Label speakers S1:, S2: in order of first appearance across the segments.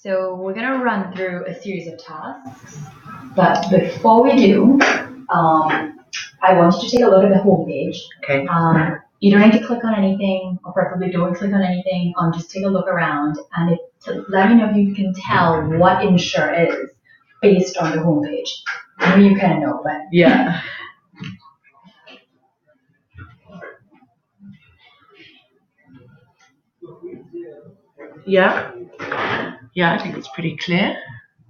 S1: So we're going to run through a series of tasks, but before we do, I want you to take a look at the homepage.
S2: Okay.
S1: You don't need to click on anything, or preferably don't click on anything. Just take a look around, and let me know if you can tell what Insurr is based on the homepage. I mean, you kind of know, but
S2: yeah. Yeah. Yeah, I think it's pretty clear.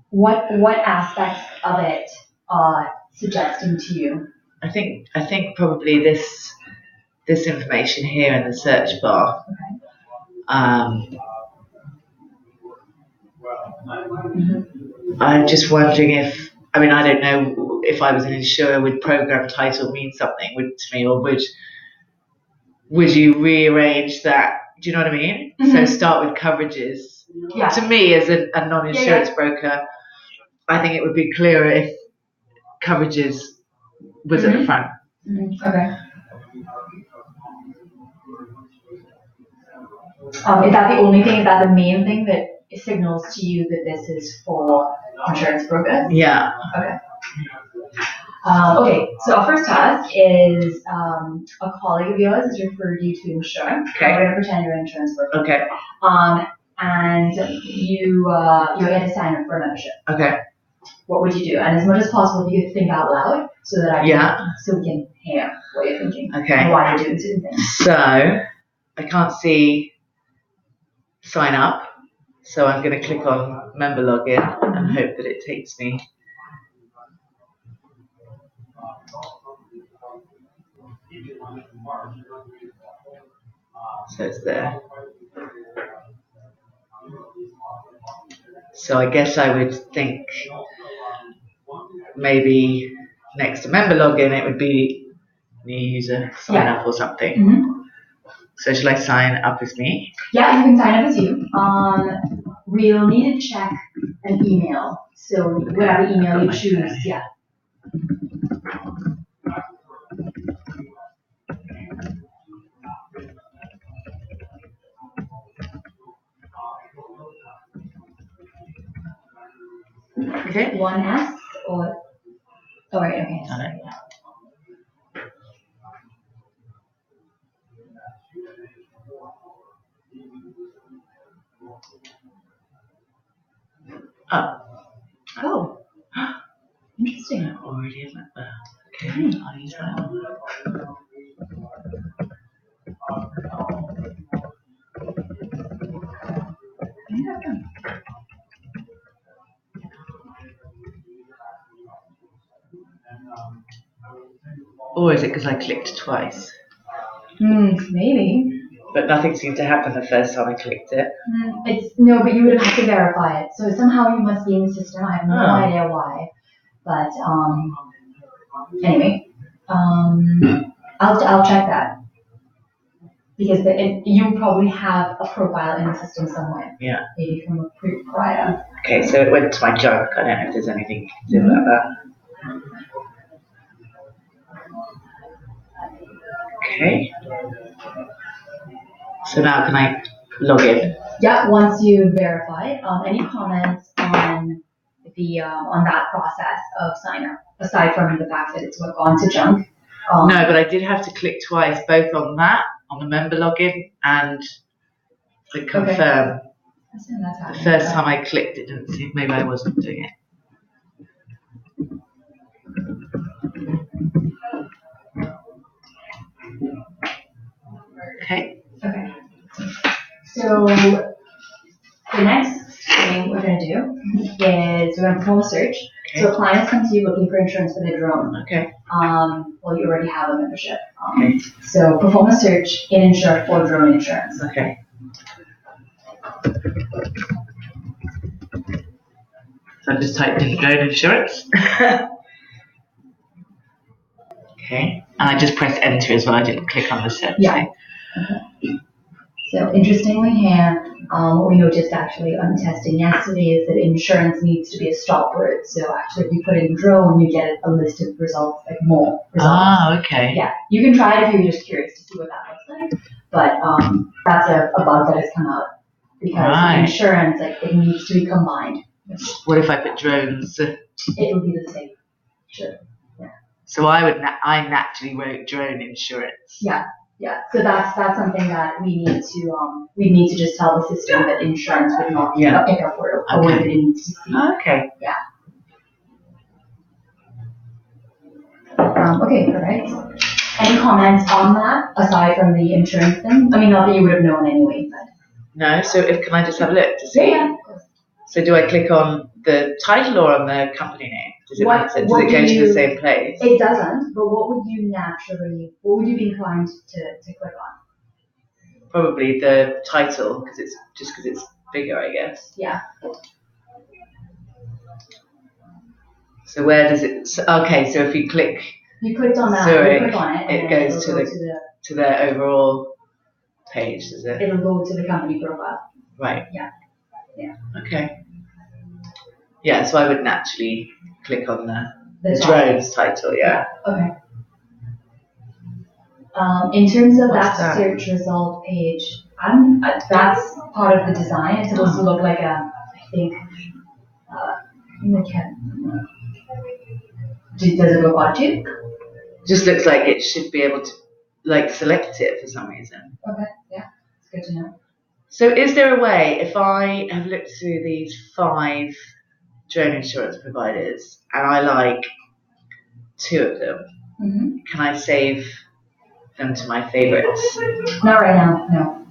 S1: What aspects of it are suggesting to you?
S2: I think probably this information here in the search bar.
S1: Okay.
S2: I'm just wondering if I don't know if I was an insurer, would program title mean something to me, or would you rearrange that? Do you know what I mean?
S1: Mm-hmm.
S2: So start with coverages.
S1: Yeah.
S2: To me, as a non-insurance broker, I think it would be clearer if coverages was at the front.
S1: Mm-hmm. Okay. Is that the only thing? Is that the main thing that signals to you that this is for insurance brokers?
S2: Yeah.
S1: Okay. Okay, so our first task is a colleague of yours has referred you to Insurr.
S2: Okay.
S1: We're going to pretend you're an insurance broker.
S2: Okay.
S1: And you're going to sign up for a membership.
S2: Okay.
S1: What would you do? And as much as possible, if you could think out loud so that so we can hear what you're thinking.
S2: Okay.
S1: And why you're doing certain things.
S2: So I can't see sign up. So I'm going to click on member login and hope that it takes me. So it's there. So I guess I would think maybe next to member login it would be new user sign up or something.
S1: Mm-hmm.
S2: So shall I sign up as me?
S1: Yeah, you can sign up as you. We'll need to check an email. So whatever email you choose, yeah.
S2: Okay.
S1: 1S or right, okay.
S2: Sorry.
S1: Oh. Interesting.
S2: Already a member. Okay, I'll use that one. Or is it because I clicked twice?
S1: Maybe.
S2: But nothing seemed to happen the first time I clicked it.
S1: No, but you would have to verify it. So somehow you must be in the system. I have no idea why. But anyway, I'll check that because you probably have a profile in the system somewhere.
S2: Yeah.
S1: Maybe from a prior.
S2: Okay, so it went to my junk. I don't know if there's anything you can do about that. Okay. So now can I log in?
S1: Yeah, once you verify. Any comments on that process of sign up, aside from the fact that it's gone to junk?
S2: No, but I did have to click twice, both on the member login and the confirm.
S1: Okay.
S2: The first time I clicked it didn't seem, maybe I wasn't doing it. Okay.
S1: So the next thing we're going to do is we're going to perform a search. Okay. So clients come to you looking for insurance for their drone.
S2: Okay.
S1: Well, you already have a membership. Okay. So perform a search in Insurr for drone insurance.
S2: Okay. So I just typed in drone insurance. Okay. And I just pressed enter as well. I didn't click on the search.
S1: Yeah. Okay. So interestingly here, What we noticed actually on testing yesterday is that insurance needs to be a stop word. So actually, if you put in drone, you get a list of results, like more results.
S2: Ah, okay.
S1: Yeah, you can try it if you're just curious to see what that looks like. But that's a bug that has come out because insurance, like, it needs to be combined.
S2: What if I put drones?
S1: It will be the same. Sure. Yeah.
S2: So I naturally wrote drone insurance.
S1: Yeah. Yeah. So that's something that we need to just tell the system that insurance would not pick up for a word that it needs to see.
S2: Okay.
S1: Yeah. Okay, perfect. Any comments on that aside from the insurance thing? I mean, not that you would have known anyway, but.
S2: No. So can I just have a look to see?
S1: Yeah.
S2: So do I click on the title or on the company name? Does it matter? Does it go to the same place?
S1: It doesn't, but what would you be inclined to click on?
S2: Probably the title, because it's bigger, I guess.
S1: Yeah.
S2: So where does it, okay, so if you click.
S1: You clicked on that,
S2: Zurich,
S1: you click on it, and
S2: it goes to their overall page, does it?
S1: It'll go to the company profile.
S2: Right.
S1: Yeah. Yeah.
S2: Okay. Yeah, so I would naturally click on the drones title, yeah.
S1: Okay. In terms of that search result page, that's part of the design. It's supposed to look like I think, does it look odd to you?
S2: Just looks like it should be able to, like, select it for some reason.
S1: Okay, yeah, it's good to know.
S2: So is there a way, if I have looked through these 5 drone insurance providers and I like 2 of them, can I save them to my favorites?
S1: Not right now, no.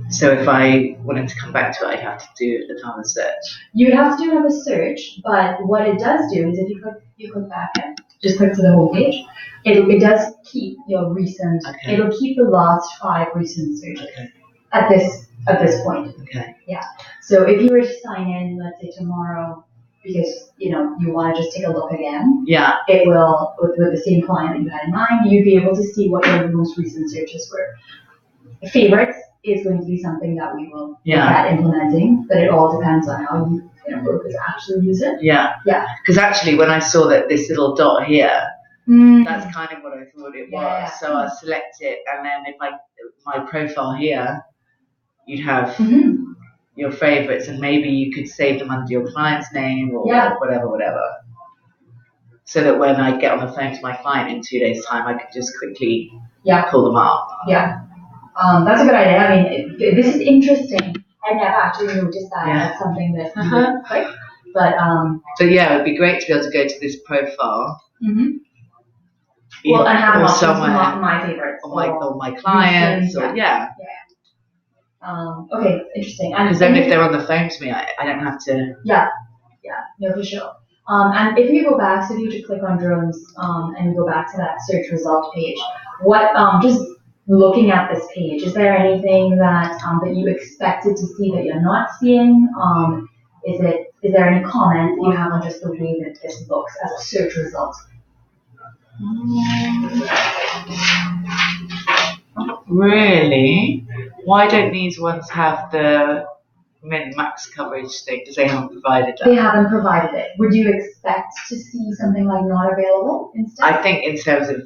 S2: So if I wanted to come back to it, I'd have to do another search.
S1: You'd have to do another search, but what it does do is if you click back here, just click to the home page, it does keep your recent, it'll keep the last 5 recent searches at this point.
S2: Okay.
S1: Yeah. So if you were to sign in, let's say tomorrow, because you want to just take a look again.
S2: Yeah.
S1: It will, with the same client that you had in mind, you'd be able to see what your most recent searches were. Favorites is going to be something that we will look at implementing, but it all depends on how brokers actually use it.
S2: Yeah.
S1: Yeah.
S2: Because actually, when I saw that this little dot here, that's kind of what I thought it was. So I select it, and then if my profile here, you'd have your favorites, and maybe you could save them under your client's name or whatever. So that when I get on the phone to my client in 2 days' time, I could just quickly pull them up.
S1: Yeah. That's a good idea. I mean, this is interesting. I never actually noticed that as something that you would click. But
S2: yeah, it would be great to be able to go to this profile.
S1: Well, and have an option for my favorites.
S2: Or my clients.
S1: Okay, interesting.
S2: Because then if they're on the phone to me, I don't have to.
S1: Yeah, no, for sure. And if we go back, so if you just click on drones and go back to that search result page, just looking at this page, is there anything that you expected to see that you're not seeing? Is there any comments that you have on just the way that this looks as a search result?
S2: Really? Why don't these ones have the min-max coverage thing? Because they haven't provided that.
S1: They haven't provided it. Would you expect to see something like not available instead?
S2: I think in terms of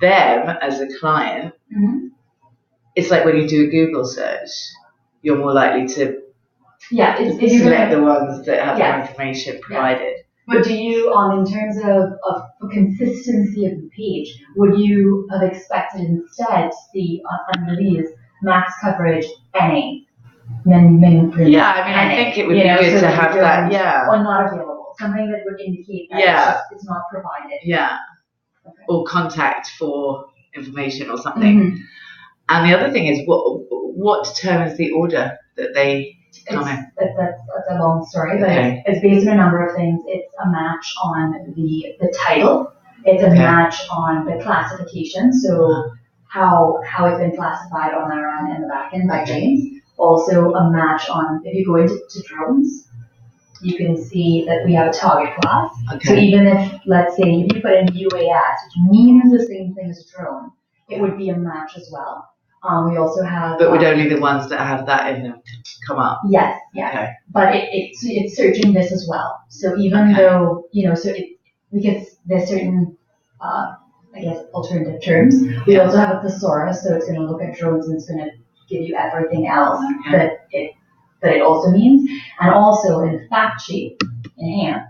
S2: them as a client, it's like when you do a Google search, you're more likely to select the ones that have more information provided.
S1: But do you, in terms of consistency of the page, would you have expected instead to see under these max coverage NA?
S2: Yeah, I mean, I think it would be good to have that,
S1: or not available, something that would indicate that it's not provided.
S2: Yeah. Okay. Or contact for information or something. And the other thing is, what determines the order that they come in?
S1: That's a long story, but it's based on a number of things. It's a match on the title. It's a match on the classification, so how it's been classified on our end and the back end by James. Also a match on, if you go into drones, you can see that we have a target class. So even if, let's say, if you put in UAS, which means the same thing as a drone, it would be a match as well. We also have.
S2: But would only the ones that have that in them come up?
S1: Yes.
S2: Okay.
S1: But it's searching this as well. So even though, because there's certain, I guess, alternative terms, we also have a thesaurus, so it's going to look at drones and it's going to give you everything else that it also means. And also in the fact sheet in hand,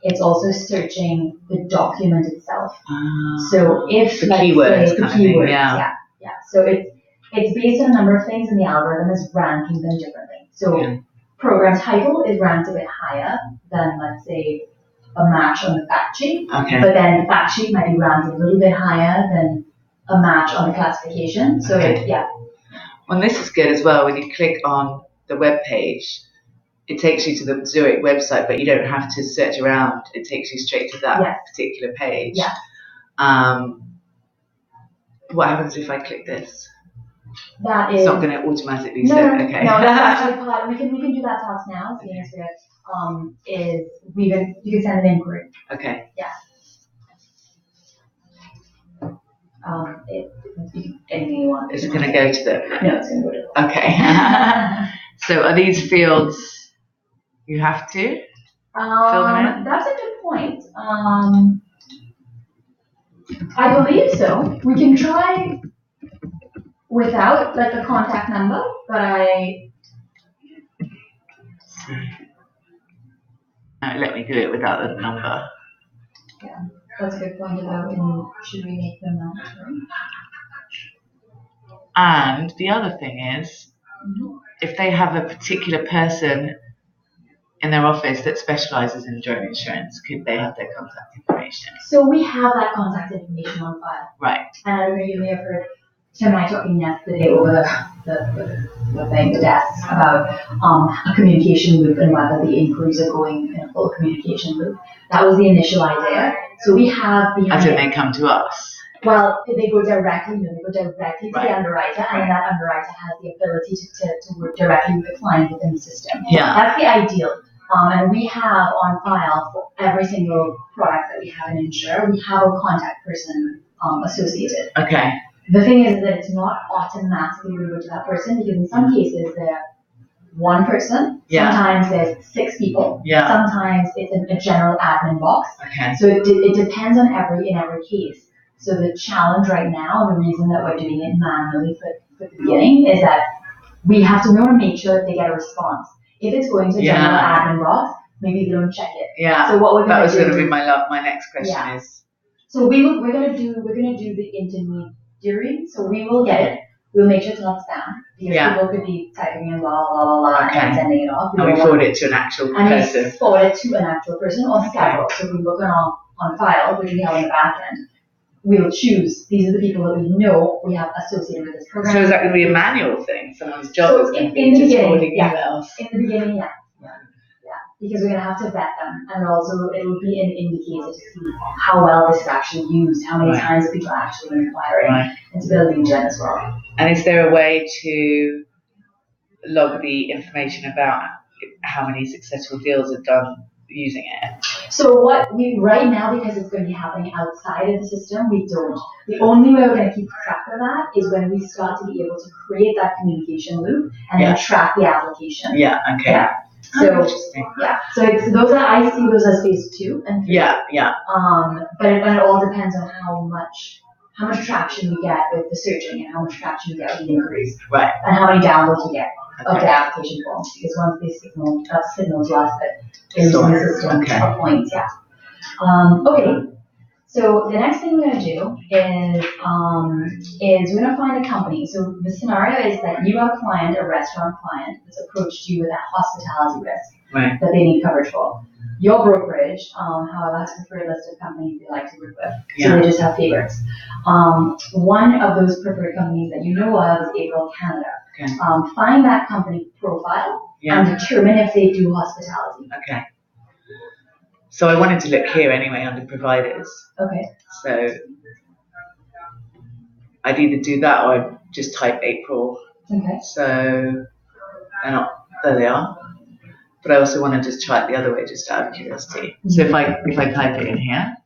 S1: it's also searching the document itself. So if,
S2: the
S1: let's
S2: keywords,
S1: say, the keywords,
S2: yeah.
S1: So it's based on a number of things, and the algorithm is ranking them differently. So program title is ranked a bit higher than, let's say, a match on the fact sheet.
S2: Okay.
S1: But then the fact sheet might be ranked a little bit higher than a match on the classification. So
S2: Well, this is good as well. When you click on the web page, it takes you to the Zurich website, but you don't have to search around. It takes you straight to that particular page.
S1: Yeah.
S2: What happens if I click this?
S1: That is.
S2: It's not going to automatically search. Okay.
S1: No, that's actually part. We can do that task now. The answer is you can send an inquiry.
S2: Okay.
S1: Yeah. Anything you want.
S2: Is it going to go to them?
S1: No, it's going to go to them.
S2: Okay. So are these fields you have to fill them in?
S1: That's a good point. I believe so. We can try without like a contact number, but
S2: let me do it without the number.
S1: Yeah, that's a good point about should we make them mandatory?
S2: And the other thing is, if they have a particular person in their office that specialises in drone insurance, could they have their contact information?
S1: So we have that contact information on file.
S2: Right.
S1: And you may have heard Tim and I talking yesterday over the desk about a communication loop and whether the inquiries are going in a full communication loop. That was the initial idea. So we have
S2: as in they come to us.
S1: Well, they go directly to the underwriter, and then that underwriter has the ability to work directly with the client within the system.
S2: Yeah.
S1: That's the ideal. And we have on file for every single product that we have in Insurr, we have a contact person associated.
S2: Okay.
S1: The thing is that it's not automatically going to go to that person, because in some cases they're one person.
S2: Yeah.
S1: Sometimes there's 6 people.
S2: Yeah.
S1: Sometimes it's in a general admin box.
S2: Okay.
S1: So it depends on every case. So the challenge right now, the reason that we're doing it manually for the beginning, is that we want to make sure that they get a response. If it's going to general admin box, maybe they don't check it.
S2: Yeah.
S1: So what we're
S2: that was
S1: going
S2: to be my next question is.
S1: So we're gonna do the intermediary. So we will get it. We'll make sure it's not spam, because people could be typing in blah blah blah blah and sending it off.
S2: And we forward it to an actual person.
S1: And forward it to an actual person or several. So we look on file, which we have on the back end. We'll choose, these are the people that we know we have associated with this program.
S2: So is that going to be a manual thing? Someone's job is going to be just forwarding emails?
S1: In the beginning, yeah. Because we're going to have to vet them, and also it will be an indicator to see how well this is actually used, how many times people are actually inquiring, and to build lead gen as well.
S2: And is there a way to log the information about how many successful deals are done using it?
S1: So what we right now, because it's going to be happening outside of the system, we don't. The only way we're going to keep track of that is when we start to be able to create that communication loop and then track the application.
S2: Yeah. Okay.
S1: Yeah. So so I see those as phase 2 and 3.
S2: Yeah.
S1: But it all depends on how much traction we get with the searching and how much traction we get with the inquiries. Right. And how many downloads we get of the application forms, because once they signal to us that is in the system of points. Okay. So the next thing we're going to do is we're going to find a company. So the scenario is that you have a client, a restaurant client, that's approached you with a hospitality risk that they need coverage for. Your brokerage, however, has a preferred list of companies they like to work with. So they just have favorites. One of those preferred companies that you know of is April Canada. Okay. Find that company profile and determine if they do hospitality.
S2: Okay. So I wanted to look here anyway under providers.
S1: Okay.
S2: So I'd either do that or I'd just type April.
S1: Okay.
S2: So there they are. But I also want to just try it the other way, just out of curiosity. Mm-hmm. So if I type it in here.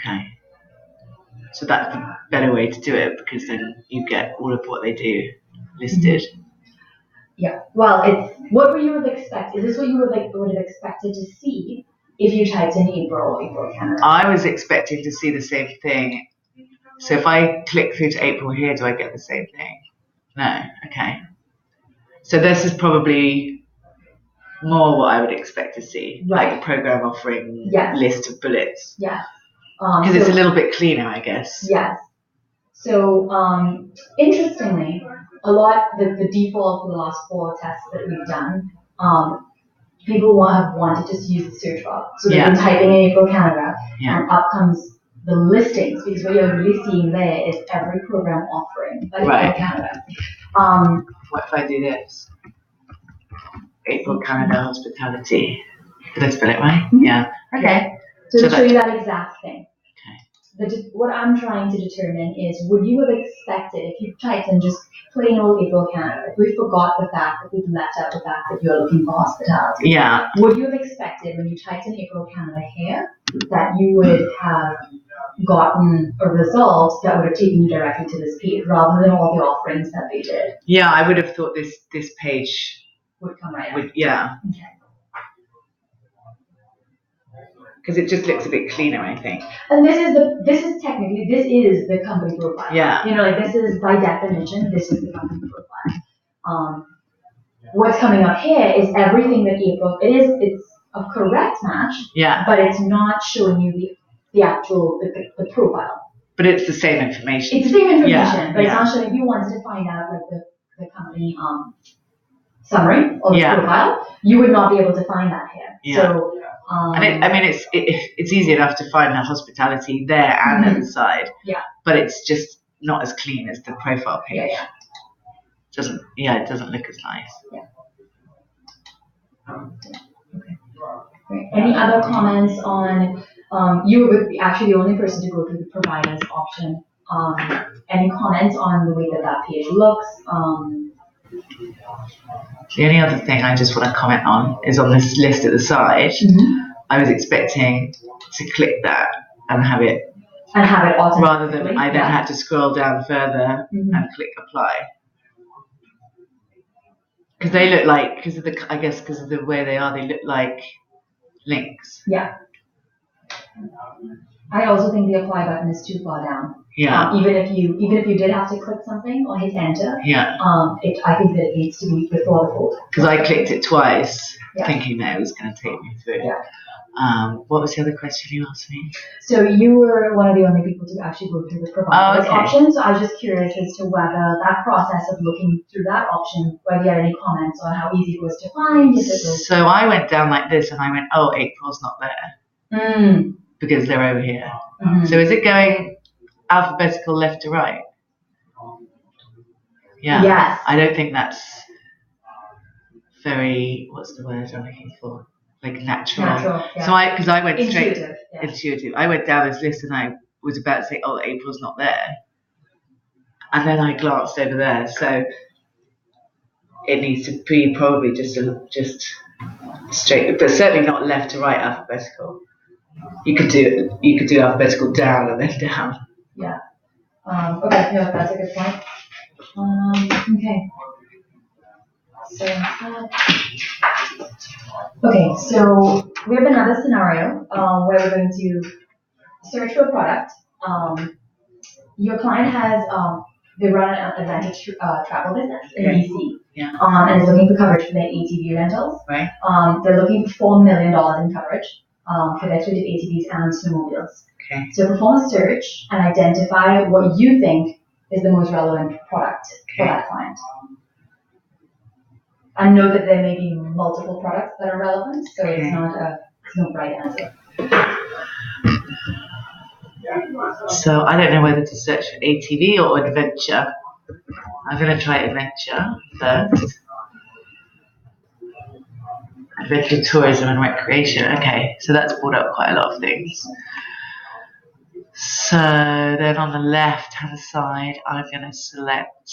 S2: Okay. So that's the better way to do it, because then you get all of what they do listed.
S1: Yeah. Well, it's what you would expect. Is this what you would have expected to see if you typed in April Canada?
S2: I was expecting to see the same thing. So if I click through to April here, do I get the same thing? No. Okay. So this is probably more what I would expect to see,
S1: Right.
S2: like a program offering
S1: Yes.
S2: list of bullets.
S1: Yeah.
S2: Because it's a little bit cleaner, I guess.
S1: Yes. So interestingly, a lot the default for the last 4 tests that we've done, people have wanted to use the search bar. So they've been typing in April Canada, and up comes the listings, because what you're really seeing there is every program offering by April Canada.
S2: What if I do this? April Canada Hospitality. Did I spell it right?
S1: Mm-hmm.
S2: Yeah. Okay.
S1: So to show you that exact thing. What I'm trying to determine is, would you have expected, if you typed in just plain old April Canada, if we forgot the fact that we've left out the fact that you're looking for hospitality, would you have expected when you typed in April Canada here that you would have gotten a result that would have taken you directly to this page rather than all the offerings that they did?
S2: Yeah, I would have thought this page
S1: would come right up.
S2: Okay. Because it just looks a bit cleaner, I think.
S1: And this is the company profile.
S2: Yeah.
S1: This is by definition, this is the company profile. What's coming up here is everything that April, it's a correct match.
S2: Yeah.
S1: But it's not showing you the actual, the profile.
S2: But it's the same information.
S1: It's the same information, but it's not showing. If you wanted to find out the company summary or the profile, you would not be able to find that here.
S2: Yeah.
S1: So,
S2: it's easy enough to find the hospitality there and at the side.
S1: Yeah.
S2: But it's just not as clean as the profile page.
S1: Yeah.
S2: It doesn't look as nice.
S1: Yeah. Okay. Great. Any other comments on? You were actually the only person to go through the providers option. Any comments on the way that page looks?
S2: The only other thing I just want to comment on is on this list at the side. I was expecting to click that and have it
S1: automatically,
S2: rather than I then had to scroll down further and click apply. Because they look like, because of the way they are, they look like links.
S1: Yeah. I also think the apply button is too far down.
S2: Yeah.
S1: Even if you did have to click something or hit enter.
S2: Yeah.
S1: I think that it needs to be before the folder.
S2: Because I clicked it twice, thinking that it was going to take me through.
S1: Yeah.
S2: What was the other question you asked me?
S1: So you were one of the only people to actually go through the providers option. So I was just curious as to whether that process of looking through that option, whether you had any comments on how easy it was to find.
S2: So I went down like this and I went, oh, April's not there. Because they're over here. So is it going alphabetical left to right? Yeah.
S1: Yes.
S2: I don't think that's very, what's the word I'm looking for? Like natural.
S1: Yeah.
S2: So because I went straight
S1: intuitive.
S2: I went down this list and I was about to say, oh, April's not there. And then I glanced over there. So it needs to be probably just straight, but certainly not left to right alphabetical. You could do alphabetical down and then down.
S1: Yeah. Okay. No, that's a good point. Okay. So we have another scenario where we're going to search for a product. Your client has they run an advantage travel business in BC.
S2: Yeah.
S1: And is looking for coverage for their ATV rentals.
S2: Right.
S1: They're looking for $4 million in coverage for their fleet of ATVs and snowmobiles.
S2: Okay.
S1: So perform a search and identify what you think is the most relevant product for that client. And know that there may be multiple products that are relevant, so it's no right answer.
S2: So I don't know whether to search for ATV or adventure. I'm going to try adventure first. Adventure, tourism and recreation. Okay, so that's brought up quite a lot of things. So then on the left hand side, I'm going to select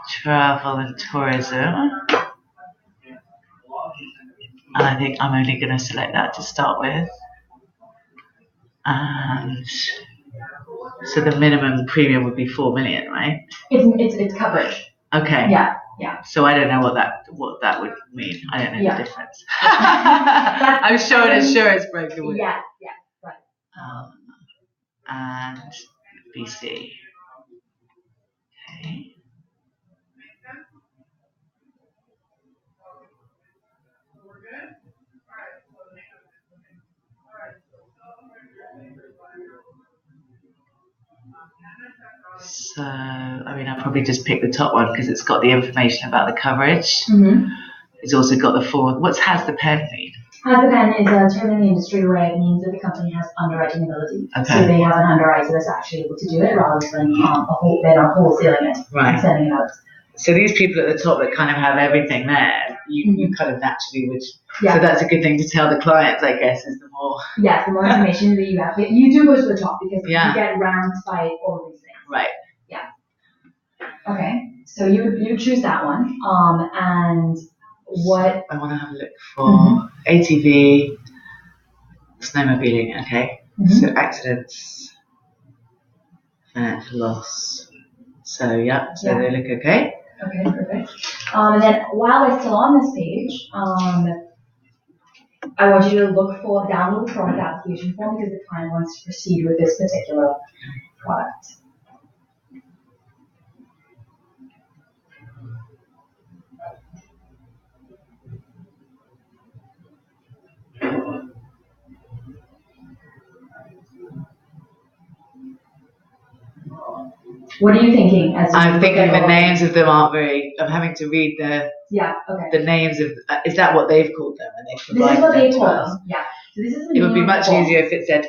S2: travel and tourism. And I think I'm only going to select that to start with. And so the minimum premium would be 4 million, right?
S1: It's coverage.
S2: Okay.
S1: Yeah.
S2: So I don't know what that would mean. I don't know the difference.
S1: But
S2: I'm sure an insurance broker would.
S1: Yeah, right.
S2: And BC. Okay. So, I mean, I'll probably just pick the top one because it's got the information about the coverage.
S1: Mm-hmm.
S2: It's also got the forward. What's has the pen mean?
S1: Has the pen is a term in the industry where it means that the company has underwriting ability.
S2: Okay.
S1: So they have an underwriter that's actually able to do it rather than they're not wholesaling it and sending it out.
S2: So these people at the top that kind of have everything there, you kind of naturally would.
S1: Yeah.
S2: So that's a good thing to tell the clients, I guess, is the more.
S1: Yes, the more information that you have, but you do go to the top because you get ranked by all of these things.
S2: Right.
S1: Yeah. Okay. So you choose that one. And what
S2: I want to have a look for ATV, snowmobiling. Okay.
S1: Mm-hmm.
S2: So accidents, financial loss. So they look okay.
S1: Okay, perfect. And then while we're still on this page, I want you to download the product application form because the client wants to proceed with this particular product. What are you thinking?
S2: I'm thinking the names of them aren't very. I'm having to read the names of. Is that what they've called them? And they
S1: this is what they call them. Yeah. So this is
S2: it would be much easier if it said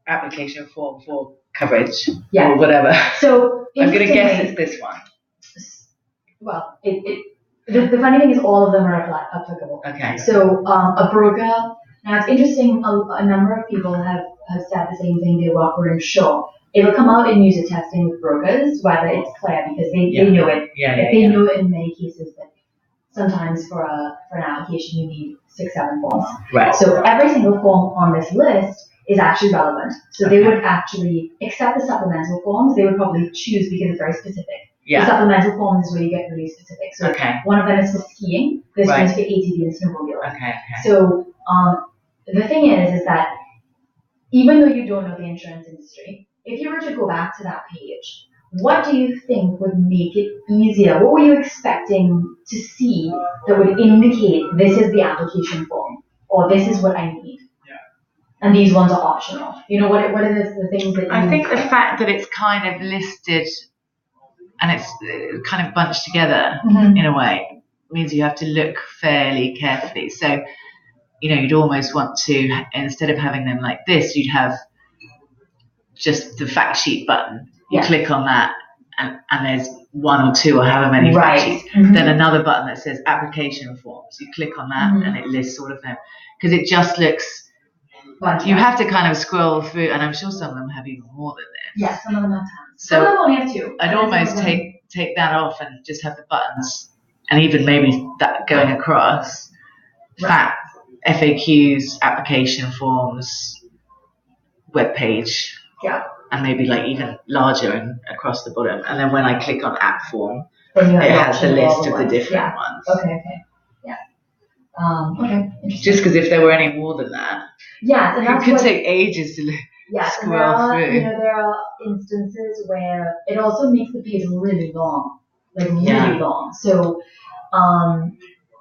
S2: application form for coverage or whatever.
S1: So
S2: I'm going to guess it's this one.
S1: Well, the funny thing is all of them are applicable.
S2: Okay.
S1: So a broker. Now it's interesting. A number of people have said the same thing. They work for Insurr. It'll come out in user testing with brokers, whether it's clear because they know it. They know it in many cases that sometimes for an application you need 6-7 forms.
S2: Right.
S1: So every single form on this list is actually relevant. So they would actually, except the supplemental forms, they would probably choose because it's very specific. The supplemental forms is where you get really specific. So one of them is for skiing, this one's for ATV and snowmobiling.
S2: Okay.
S1: So the thing is that even though you don't know the insurance industry, if you were to go back to that page, what do you think would make it easier? What were you expecting to see that would indicate this is the application form or this is what I need? Yeah. And these ones are optional. You know, what are the things that you
S2: I think the fact that it's kind of listed and it's kind of bunched together in a way means you have to look fairly carefully. So, you'd almost want to, instead of having them like this, you'd have just the fact sheet button. You click on that and there's one or two or however many fact sheets. Then another button that says application forms. You click on that and it lists all of them. Because it just looks, you have to kind of scroll through, and I'm sure some of them have even more than this.
S1: Yeah, some of them have 10.
S2: So
S1: some of them only have 2.
S2: I'd almost take that off and just have the buttons and even maybe that going across. Fact, FAQs, application forms, web page.
S1: Yeah.
S2: And maybe like even larger and across the bottom. And then when I click on app form, it has the list of the different ones.
S1: Okay. Yeah. Okay.
S2: Just because if there were any more than that, it could take ages to scroll through.
S1: There are instances where it also makes the page really long, really long. So,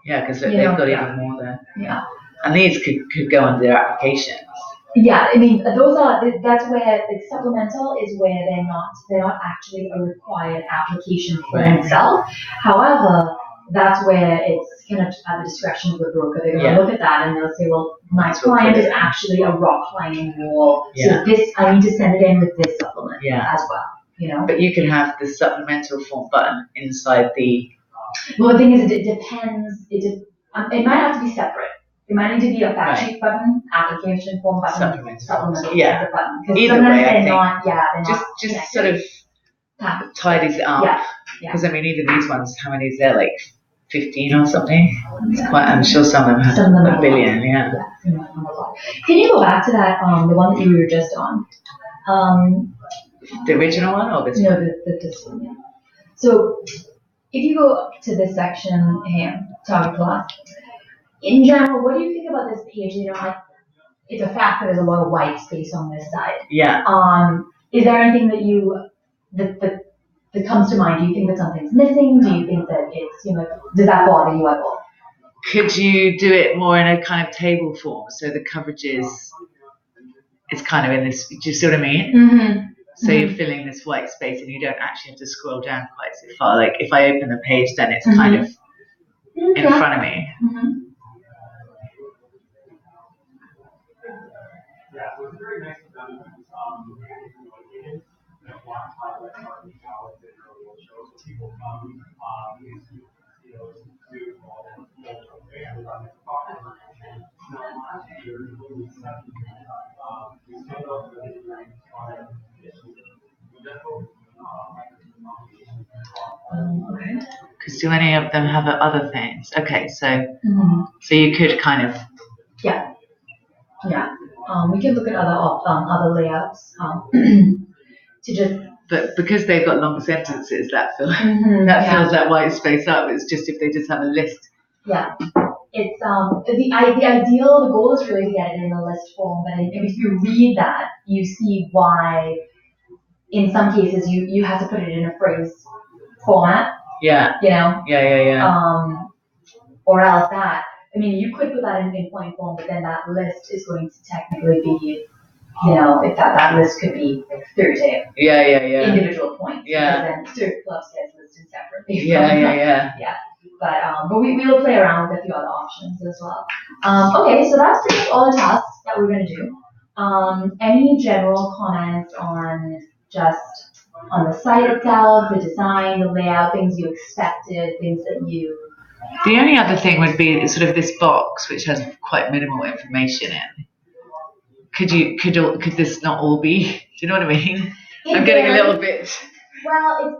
S2: because they've got even more there.
S1: Yeah.
S2: And these could go under their application.
S1: Yeah, I mean, that's where the supplemental is where they're not actually a required application for themselves. However, that's where it's kind of at the discretion of the broker. They're going to look at that and they'll say, well, my client is actually a rock climbing wall. So I need to send it in with this supplement as well,
S2: But you can have the supplemental form button inside the...
S1: Well, the thing is, it depends. It might have to be separate. It might need to be a fact sheet button, application form button, supplemental button.
S2: Either way, I think.
S1: They're
S2: just sort of tidies it up. Because I mean, even these ones, how many is there? Like 15 or something. It's quite. I'm sure some of them have a billion. Yeah.
S1: Some of them have a lot. Can you go back to that the one that you were just on?
S2: The original one or this
S1: No,
S2: one?
S1: this one. Yeah. So if you go to this section here, target class. In general, what do you think about this page? You know, like it's a fact that there's a lot of white space on this side.
S2: Yeah.
S1: Is there anything that comes to mind? Do you think that something's missing? Do you think that it's, you know, does that bother you at all?
S2: Could you do it more in a kind of table form so the coverage is kind of in this? Do you see what I mean?
S1: Mm-hmm.
S2: So you're filling this white space and you don't actually have to scroll down quite so far. Like if I open the page, then it's kind of in front of me.
S1: Mm-hmm.
S3: Yeah, so it's very nice of them located. So people come,
S2: Because do any of them have other things? Okay, so so you could kind of
S1: yeah. We could look at other layouts to just.
S2: But because they've got long sentences, that fills that white space up. It's just if they just have a list.
S1: Yeah, it's the goal is really to get it in a list form. But if you read that, you see why. In some cases, you have to put it in a phrase format.
S2: Yeah.
S1: You know.
S2: Yeah.
S1: Or else that. I mean, you could put that in point form, but then that list is going to technically be, you know, if that list could be like 30 individual points.
S2: Yeah.
S1: Then surplus gets listed separately.
S2: Yeah.
S1: But we will play around with a few other options as well. Okay, so that's pretty much all the tasks that we're going to do. Any general comments on just on the site itself, the design, the layout, things you expected, things that you...
S2: The only other thing would be sort of this box, which has quite minimal information in. Could this not all be? Do you know what I mean? I'm getting a little bit.
S1: Well,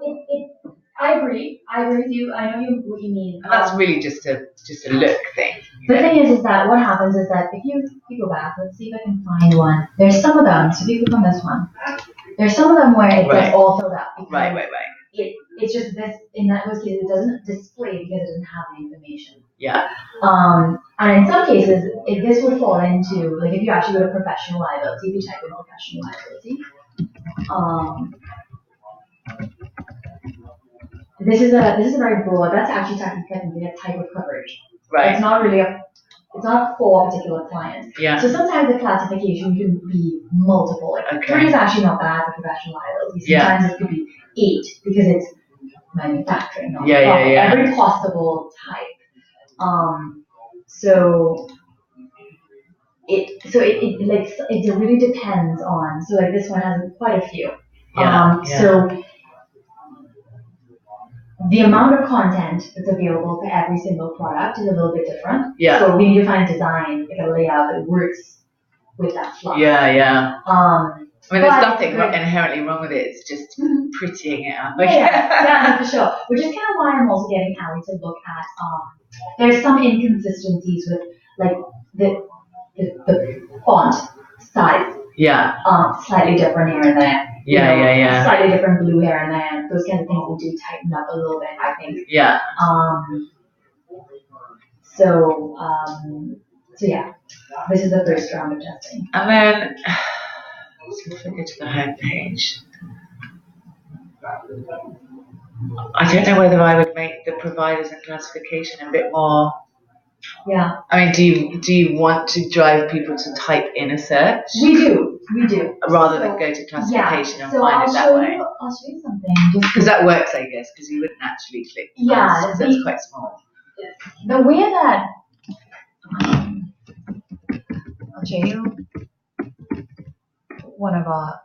S1: I agree with you. I know what you mean.
S2: And that's really just a look thing.
S1: The thing is that what happens is that if you go back, let's see if I can find one. There's some of them. So if you click on this one, there's some of them where it's just all filled out.
S2: Right.
S1: It's just this, in those cases, it doesn't display because it doesn't have the information.
S2: Yeah.
S1: And in some cases, this would fall into, like if you actually go to professional liability, if you type in professional liability, this is a very broad, that's actually technically a type of coverage.
S2: Right.
S1: It's not for a particular client.
S2: Yeah.
S1: So sometimes the classification can be multiple. Like 3 is actually not bad for professional liability. Sometimes it could be 8 because it's manufacturing. Every possible type. So it really depends on. So like this one has quite a few. So the amount of content that's available for every single product is a little bit different.
S2: Yeah.
S1: So we need to find a design, like a layout that works with that fluff.
S2: Yeah. I mean, there's nothing inherently wrong with it. It's just prettying it up.
S1: Yeah, for sure. Which is kind of why I'm also getting Ali to look at. There's some inconsistencies with like the font size.
S2: Yeah.
S1: Slightly different here and there.
S2: Yeah.
S1: Slightly different blue here and there. Those kind of things we do tighten up a little bit, I think.
S2: Yeah.
S1: So yeah, this is the first round of testing.
S2: And then let's go to the home page. I don't know whether I would make the providers and classification a bit more.
S1: Yeah.
S2: I mean, do you want to drive people to type in a search?
S1: We do.
S2: Rather than go to classification and find it that way.
S1: I'll show you something.
S2: Because that works, I guess, because you wouldn't actually click.
S1: Yeah.
S2: Because that's quite small.
S1: The way that I'll show you one of our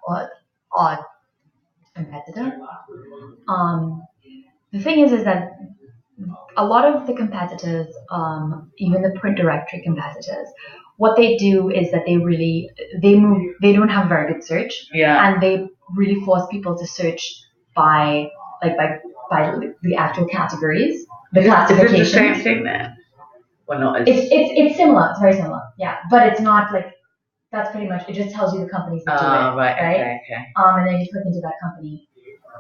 S1: odd competitor. The thing is that a lot of the competitors, even the print directory competitors, what they do is that they don't have very good search, and they really force people to search by the actual categories. the
S2: Is it the
S1: classification.
S2: same thing then? Or not as...
S1: It's similar. It's very similar. Yeah, but it's not like that's pretty much. It just tells you the companies that do it,
S2: right,
S1: right?
S2: okay.
S1: And then you click into that company.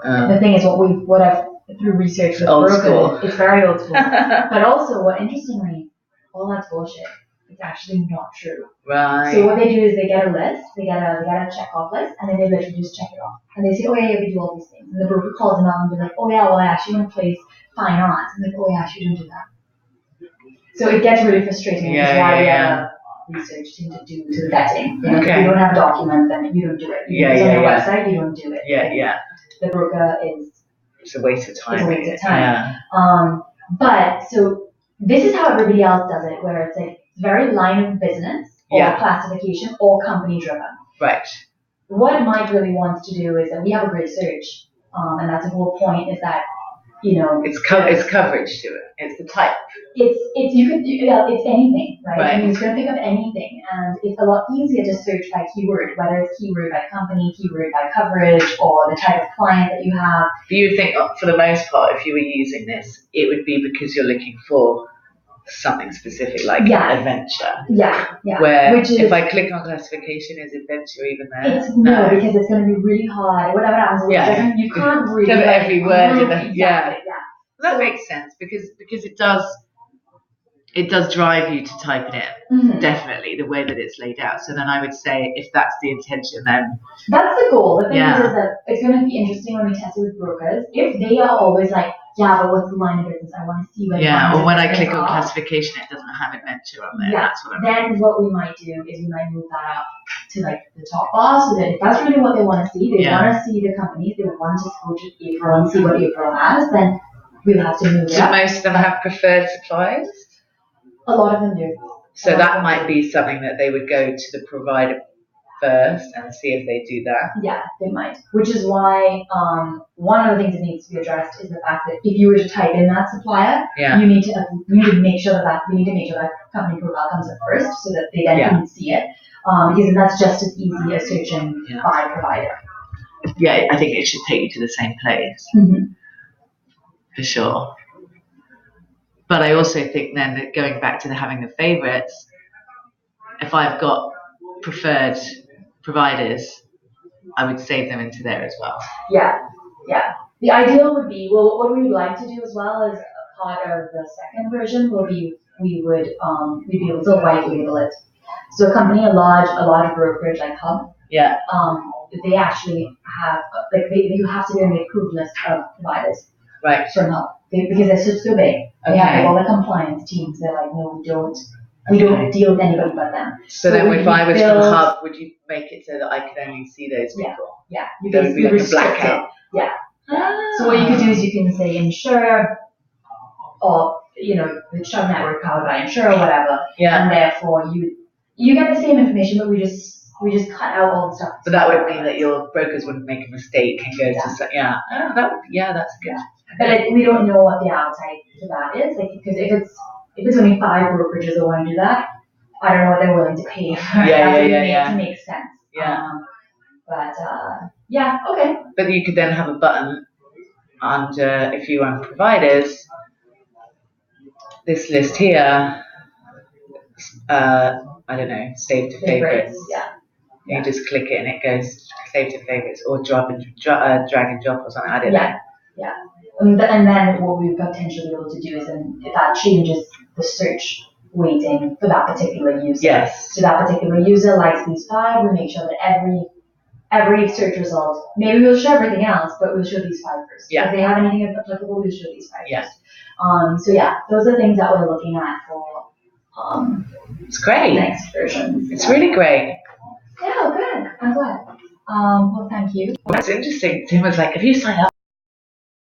S1: The thing is, what I've through research with
S2: Old
S1: brokers,
S2: school.
S1: it's very old school. But also, what interestingly, all that's bullshit. It's actually not true.
S2: Right.
S1: So what they do is they get a list, they get a check off list, and then they literally just check it off. And they say, oh yeah, we do all these things. And the broker calls them up and be like, oh yeah, well I actually want to place fine arts. And like, oh yeah, actually don't do that. So it gets really frustrating, which is why we have a research team to do to the vetting. You know, if you don't have a document, then you don't do it. If it's on your website, you don't do it.
S2: Yeah.
S1: The broker is...
S2: It's a waste of time.
S1: It's a waste of time. But so this is how everybody else does it, where it's like very line of business or classification or company driven.
S2: Right.
S1: What Mike really wants to do is that we have a great search, and that's the whole point. Is that
S2: it's coverage to it. It's the type.
S1: It's anything, right? I mean, it's going to pick up anything, and it's a lot easier to search by keyword, whether it's keyword by company, keyword by coverage, or the type of client that you have.
S2: But you would think, for the most part, if you were using this, it would be because you're looking for something specific, like adventure.
S1: Yeah.
S2: Where if I click on classification, is adventure even there?
S1: No, because it's going to be really hard. Whatever happens, you can't really
S2: cover every word in the That
S1: so,
S2: makes sense because it does drive you to type it in, definitely, the way that it's laid out. So then I would say if that's the intention, then...
S1: That's the goal. The thing is that it's going to be interesting when we test it with brokers. If they are always like, but what's the line of business? I want to see what
S2: or when I click on classification, it doesn't have adventure on there. That's what I mean.
S1: Then what we might do is we might move that up to like the top bar, so that if that's really what they want to see, they want to see the companies, they want to go to April and see what April has, then we'll have to move it up.
S2: Do most of them have preferred suppliers?
S1: A lot of them do.
S2: So that might be something that they would go to the provider first and see if they do that.
S1: Yeah, they might. Which is why one of the things that needs to be addressed is the fact that if you were to type in that supplier, you need to make sure that company profile comes up first, so that they then can see it. Because that's just as easy as searching by provider.
S2: Yeah, I think it should take you to the same place. For sure. But I also think then that going back to having the favorites, if I've got preferred providers, I would save them into there as well. Yeah. The ideal would be, what we would like to do as well as a part of the second version will be we'd be able to white label it. So a company, a large brokerage like Hub, they actually have you have to be on the approved list of providers. Right. From Hub. Because they're so big. They have all the compliance teams. They're like, no, we don't deal with anybody but them. So then if I was from Hub, would you make it so that I could only see those people?
S1: Yeah.
S2: There would be like a blackout.
S1: Yeah. So what you could do is you can say Insurr, or the Chubb network powered by Insurr or whatever. Yeah. And therefore you get the same information, but we just cut out all the stuff. But that would mean that your brokers wouldn't make a mistake and go to that's good. But we don't know what the appetite for that is, because if it's only 5 brokerages that want to do that, I don't know what they're willing to pay for that to make sense. Okay. But you could then have a button under, if you run providers, this list here, I don't know, save to favorites. You just click it and it goes save to favorites, or drag and drop or something. I don't know. Yeah. And then what we've potentially be able to do is if that changes the search weighting for that particular user. Yes. So that particular user likes these 5. We make sure that every search result, maybe we'll show everything else, but we'll show these 5 first. Yeah. If they have anything applicable, we'll show these 5 first. Those are things that we're looking at for it's great. Next versions. It's really great. Yeah, good. I'm glad. Well, thank you. That's interesting. Tim was like, have you signed up?